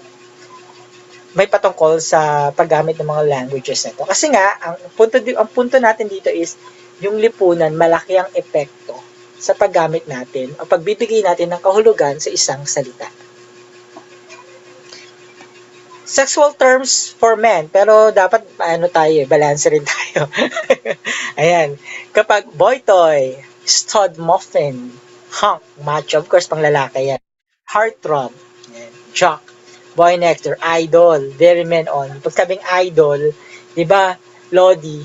may patungkol sa paggamit ng mga languages na ito. Kasi nga, ang punto natin dito is yung lipunan, malaki ang epekto sa paggamit natin o pagbibigay natin ng kahulugan sa isang salita. Sexual terms for men, pero dapat balance rin tayo. Ayan. Kapag boy toy, stud muffin, hunk, macho, of course pang lalaki yan. Heartthrob, jock, boy nectar, idol, very men on. Pag sabing idol, di ba, lodi,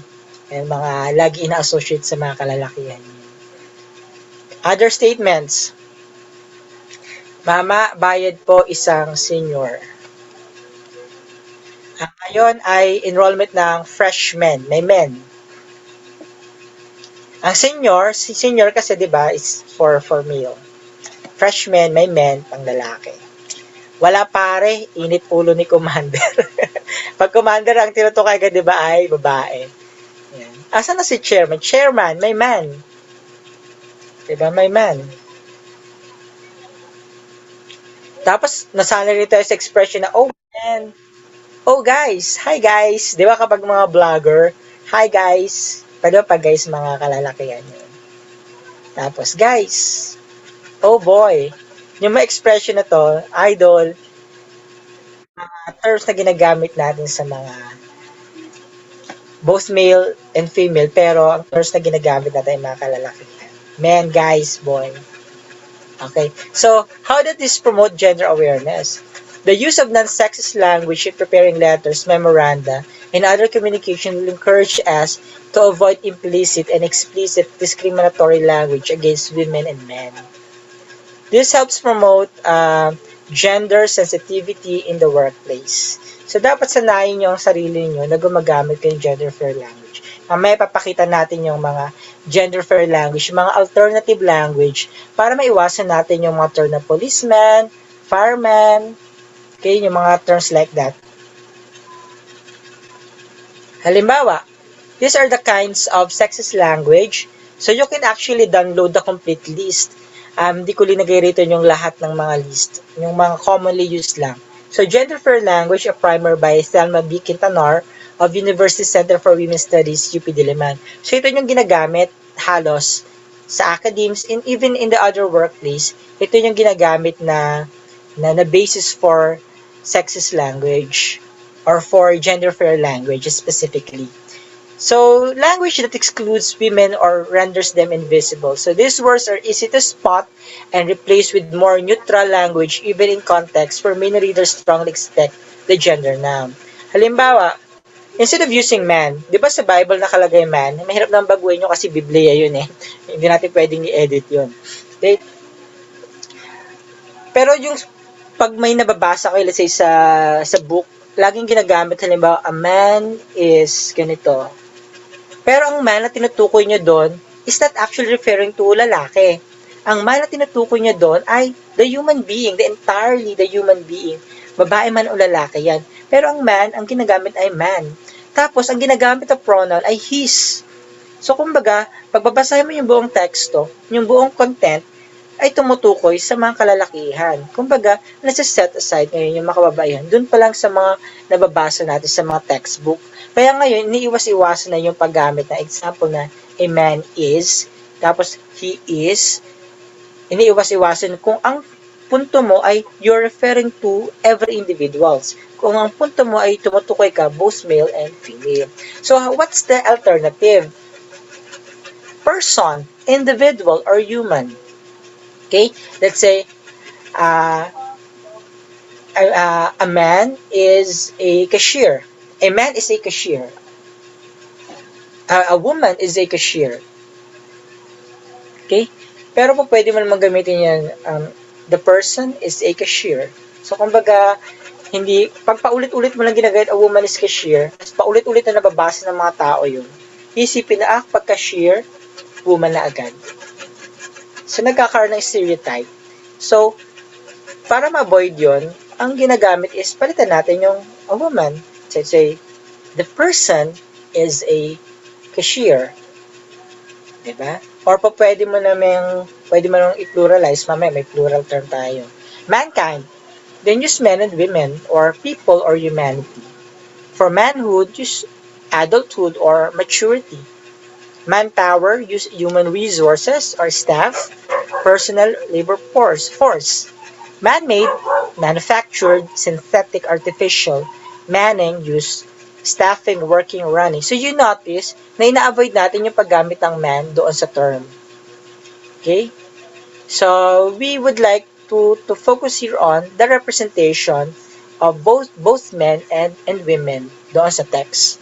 mga lagi ina-associate sa mga kalalakihan. Other statements. Mama, bayad po isang senior. Ngayon ay enrollment ng freshmen, may men. Ang senior kasi 'di ba is for male. Freshman, may men, pang lalaki. Wala pare, init ulo ni commander. Pag commander ang tinutukay agad 'di ba ay babae. Yan. Asa na si chairman? Chairman, may man. 'Di ba, may man. Tapos nasanay rin tayo sa expression na oh man. Oh guys, hi guys. 'Di ba kapag mga vlogger, hi guys. Pero pag guys mga kalalakihan yun. Tapos guys, oh boy. Yung mga expression na to, idol, terms na ginagamit natin sa mga both male and female, pero ang terms na ginagamit natin ay mga kalalakihan. Men, guys, boy. Okay. So, how does this promote gender awareness? The use of non-sexist language in preparing letters, memoranda, and other communication will encourage us to avoid implicit and explicit discriminatory language against women and men. This helps promote gender sensitivity in the workplace. So, dapat sanayin nyo ang sarili nyo na gumagamit kayo ng gender-fair language. Mamaya papakita natin yung mga gender-fair language, mga alternative language, para maiwasan natin yung mga term na policeman, fireman, okay, yung mga terms like that. Halimbawa, these are the kinds of sexist language So you can actually download the complete list. Di ko linagay rito yung lahat ng mga list, yung mga commonly used lang. So Gender Fair Language, a primer by Thelma B. Quintanar of University Center for Women's Studies, UP Diliman. So ito yung ginagamit halos sa academies and even in the other workplace. Ito yung ginagamit na basis for sexist language or for gender fair language specifically. So, language that excludes women or renders them invisible. So, these words are easy to spot and replace with more neutral language even in context where many readers strongly expect the gender noun. Halimbawa, instead of using man, di ba sa Bible nakalagay man, mahirap nang baguhin nyo kasi Biblia yun eh. Hindi natin pwedeng i-edit yun. Okay? Pero yung pag may nababasa kayo, let's say sa book, laging ginagamit, halimbawa, a man is ganito. Pero ang man na tinutukoy nyo doon is not actually referring to lalaki. Ang man na tinutukoy nyo doon ay the human being, entirely the human being. Babae man o lalaki yan. Pero ang man, ang ginagamit ay man. Tapos, ang ginagamit na pronoun ay his. So, kumbaga, pagbabasahin mo yung buong teksto, yung buong content, ay tumutukoy sa mga kalalakihan. Kumbaga, nasa-set aside ngayon yung mga kababaihan. Doon pa lang sa mga nababasa natin sa mga textbook. Kaya ngayon, iniiwas-iwasan na yung paggamit na example na a man is, tapos he is. Iniiwas-iwasan kung ang punto mo ay you're referring to every individuals. Kung ang punto mo ay tumutukoy ka both male and female. So, what's the alternative? Person, individual, or human. Okay, let's say a man is a cashier. A man is a cashier. A woman is a cashier. Okay? Pero po pwede mo naman gamitin yan, the person is a cashier. So, kumbaga, hindi, pag paulit-ulit mo lang ginagamit a woman is cashier, paulit-ulit na nababasa ng mga tao yun, isipin na, pag cashier, woman na agad. So, nagkakaroon ng stereotype. So, para ma-avoid yun, ang ginagamit is palitan natin yung a woman. So, say, the person is a cashier. Diba? Or pa pwede mo nang i-pluralize. Mamaya may plural term tayo. Mankind. Then use men and women or people or humanity. For manhood, use adulthood or maturity. Manpower, use human resources or staff, personal labor force. Man-made, manufactured, synthetic, artificial. Manning, use staffing, working, running. So you notice na ina-avoid natin yung paggamit ng man doon sa term. Okay? So we would like to focus here on the representation of both men and women doon sa text.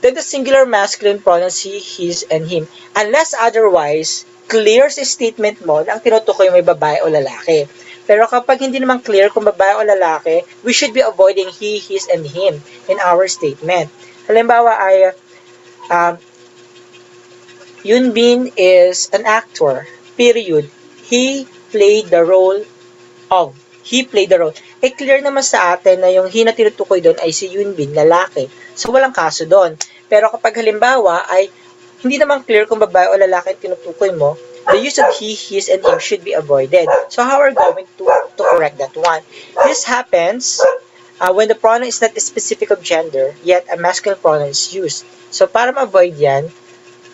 Then the singular masculine pronouns he, his, and him. Unless otherwise, clear sa statement mo na ang tinutukoy may babae o lalaki. Pero kapag hindi naman clear kung babae o lalaki, we should be avoiding he, his, and him in our statement. Halimbawa ay, Yoon Bin is an actor, period. He played the role of. He played the role. Eh, clear naman sa atin na yung he na tinutukoy doon ay si Yoon Bin, lalaki. So, walang kaso doon. Pero kapag halimbawa ay hindi naman clear kung babae o lalaki ang tinutukoy mo, the use of he, his, and him should be avoided. So how are we going to correct that one? This happens when the pronoun is not specific of gender, yet a masculine pronoun is used. So para ma-avoid yan,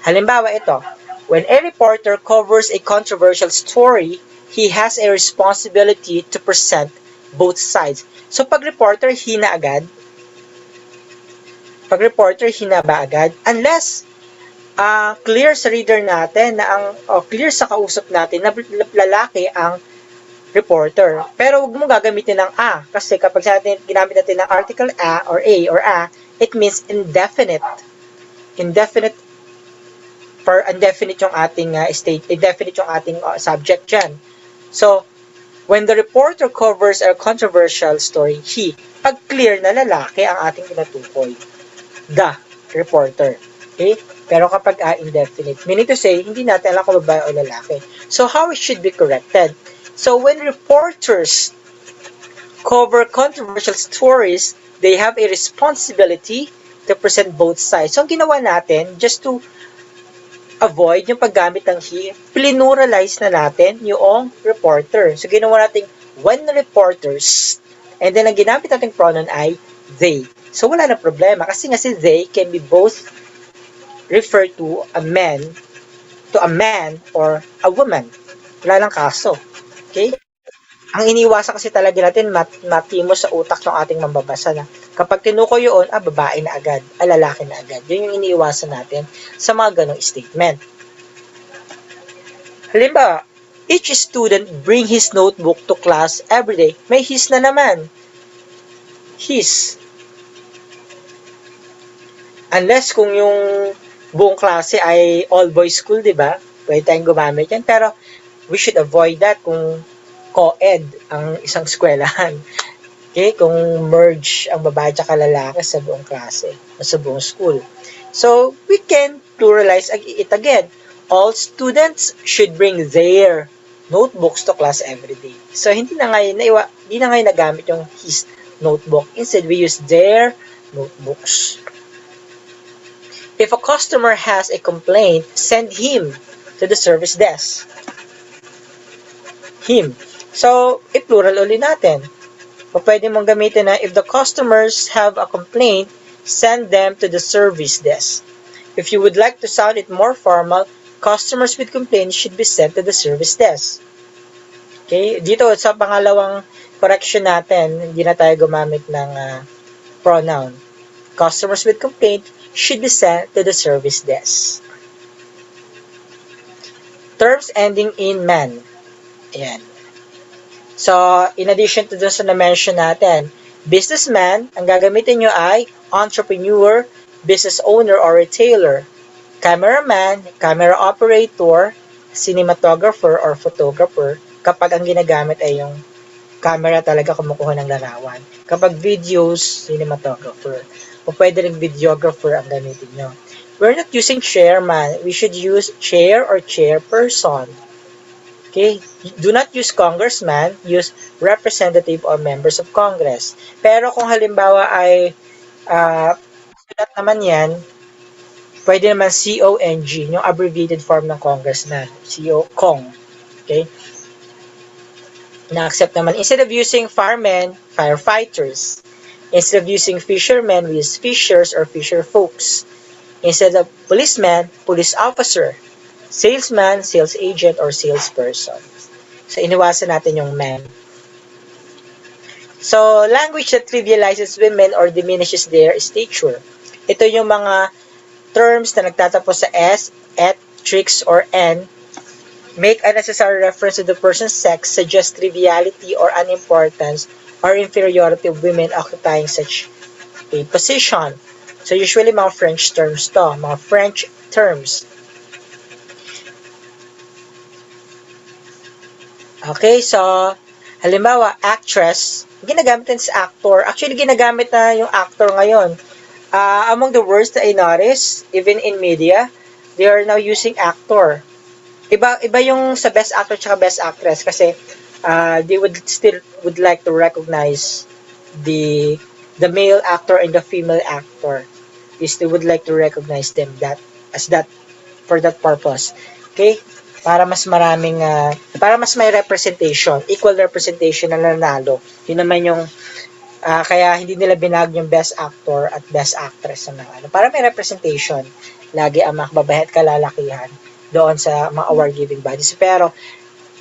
halimbawa ito, when a reporter covers a controversial story, he has a responsibility to present both sides. So pag reporter, he na agad. Pag reporter, he na ba agad? Unless clear sa reader natin na clear sa kausap natin na lalaki ang reporter. Pero huwag mo gagamitin ng a kasi kapag ginamit natin ng article a or it means indefinite. Indefinite yung ating indefinite yung ating subject dyan. So, when the reporter covers a controversial story, he, pag clear na lalaki ang ating pinatukoy. The reporter. Okay? Pero kapag indefinite, meaning to say, hindi natin alam kung babae o lalaki. So, how it should be corrected? So, when reporters cover controversial stories, they have a responsibility to present both sides. So, ang ginawa natin, just to avoid yung paggamit ng he, pluralize na natin yung reporter. So, ginawa natin when reporters, and then ang ginamit nating pronoun ay they. So, wala na problema kasi nga si they can be both refer to a man or a woman. Wala lang kaso. Okay? Ang iniwasan kasi talaga natin matimo sa utak ng ating mambabasa na kapag tinuko yun, babae na agad, lalaki na agad. Yun yung iniiwasan natin sa mga ganong statement. Halimbawa, each student bring his notebook to class every day. May his na naman. His. Unless kung yung buong klase ay all-boys school, di ba? Pwede tayong gumamit yan. Pero we should avoid that kung co-ed ang isang eskwelahan. Okay? Kung merge ang babae at lalaki sa buong klase o sa buong school. So, we can pluralize it again. All students should bring their notebooks to class every day. So, hindi na ngayon nagamit yung his notebook. Instead, we use their notebooks. If a customer has a complaint, send him to the service desk. Him. So, i-plural ulit natin. O pwede mong gamitin na, if the customers have a complaint, send them to the service desk. If you would like to sound it more formal, customers with complaints should be sent to the service desk. Okay? Dito, sa pangalawang correction natin, hindi na tayo gumamit ng pronoun. Customers with complaint should be sent to the service desk. Terms ending in man. Ayan. So, in addition to dun sa na-mention natin, businessman, ang gagamitin nyo ay entrepreneur, business owner or retailer, cameraman, camera operator, cinematographer or photographer, kapag ang ginagamit ay yung camera talaga kumukuha ng larawan. Kapag videos, cinematographer. O pwede rin videographer ang gamitin nyo. We're not using chairman. We should use chair or chairperson. Okay? Do not use congressman, use representative or members of Congress. Pero kung halimbawa ay sulat naman yan, pwede naman CONG, yung abbreviated form ng congressman. Cong. Okay? Na-accept naman. Instead of using firemen, firefighters. Instead of using fishermen, we use fishers or fisher folks. Instead of policeman, police officer. Salesman, sales agent, or salesperson. So, iniwasan natin yung man. So, language that trivializes women or diminishes their stature. Ito yung mga terms na nagtatapos sa S, et, tricks, or N. Make unnecessary reference to the person's sex, suggest triviality or unimportance or inferiority of women occupying such a position. So, usually mga French terms to. Mga French terms. Okay, so, halimbawa, actress, ginagamit din sa actor. Actually, ginagamit na yung actor ngayon. Among the words that I noticed, even in media, they are now using actor. Iba yung sa best actor tsaka best actress kasi they would like to recognize the male actor and the female actor. They would like to recognize them for that purpose. Okay? Para mas may representation, equal representation na nanalo. Yun naman yung kaya hindi nila binag yung best actor at best actress na para may representation lagi ang mga babae at kalalakihan doon sa mga award giving bodies. Pero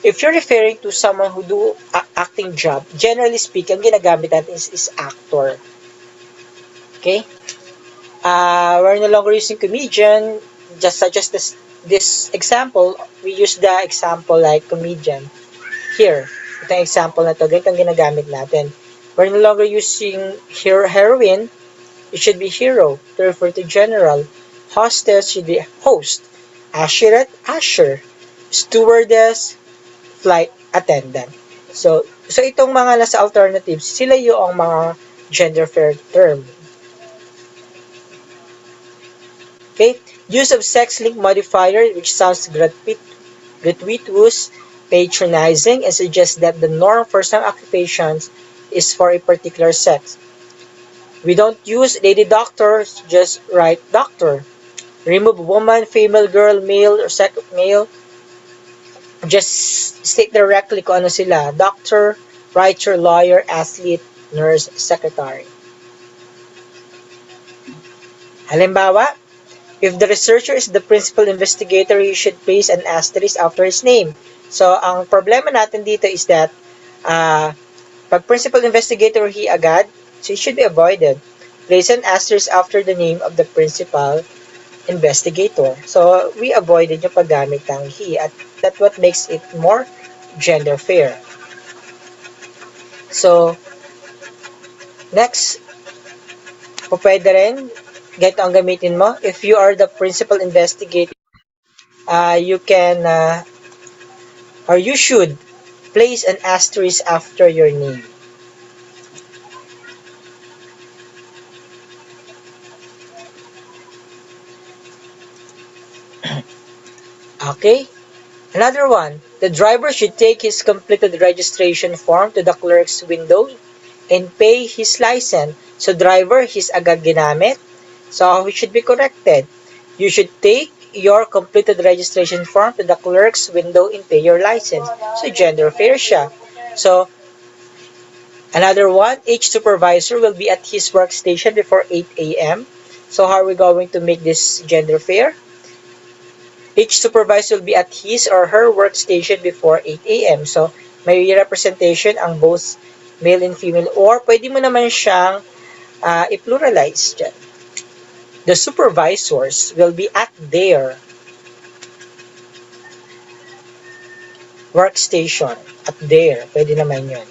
if you're referring to someone who do acting job, generally speaking, ginagamit natin is actor. Okay? We're no longer using comedian, just such as this example, we use the example like comedian. Here, ito yung example na to, ganito ang ginagamit natin. We're no longer using heroine, it should be hero to refer to general. Hostess should be host. Usherette, usher. Stewardess, flight attendant. So itong mga nasa alternatives, sila yung mga gender fair term. Okay? Use of sex-linked modifier which sounds gratuitous, patronizing, and suggests that the norm for some occupations is for a particular sex. We don't use lady doctor, just write doctor. remove woman, female, girl, male, or male. Just state directly kung ano sila. Doctor, writer, lawyer, athlete, nurse, secretary. Halimbawa, if the researcher is the principal investigator, you should place an asterisk after his name. So, ang problema natin dito is that pag principal investigator he agad, so it should be avoided. Place an asterisk after the name of the principal investigator. So, we avoided yung paggamit ng he at that's what makes it more gender fair. So, next, pwede rin, ganito ang gamitin mo. If you are the principal investigator, you can, or you should, place an asterisk after your name. Okay? Another one, the driver should take his completed registration form to the clerk's window and pay his license. So, driver, his agad ginamit. So, it should be corrected. You should take your completed registration form to the clerk's window and pay your license. So, gender fair siya. So, another one, each supervisor will be at his workstation before 8 a.m. So, how are we going to make this gender fair? Each supervisor will be at his or her workstation before 8 a.m. So, may representation ang both male and female, or pwede mo naman siyang i-pluralize dyan. The supervisors will be at their workstation. At their, pwede naman yun.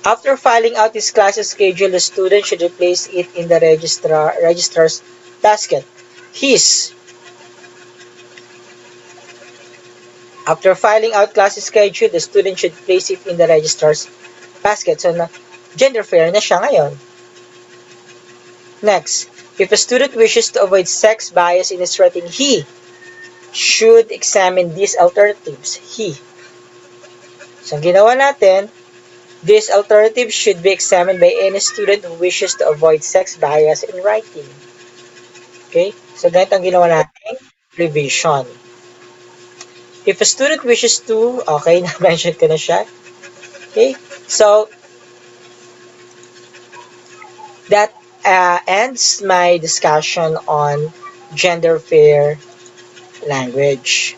After filling out his classes schedule, the student should replace it in the registrar's basket. His. After filing out classes schedule, the student should place it in the registrar's basket. So, gender fair na siya ngayon. Next, if a student wishes to avoid sex bias in his writing, he should examine these alternatives. He. So, ang ginawa natin, these alternatives should be examined by any student who wishes to avoid sex bias in writing. Okay? So, ganito ang ginawa natin, revision. If a student wishes to, okay, na-mention ko na siya. Okay? So, that ends my discussion on gender fair language.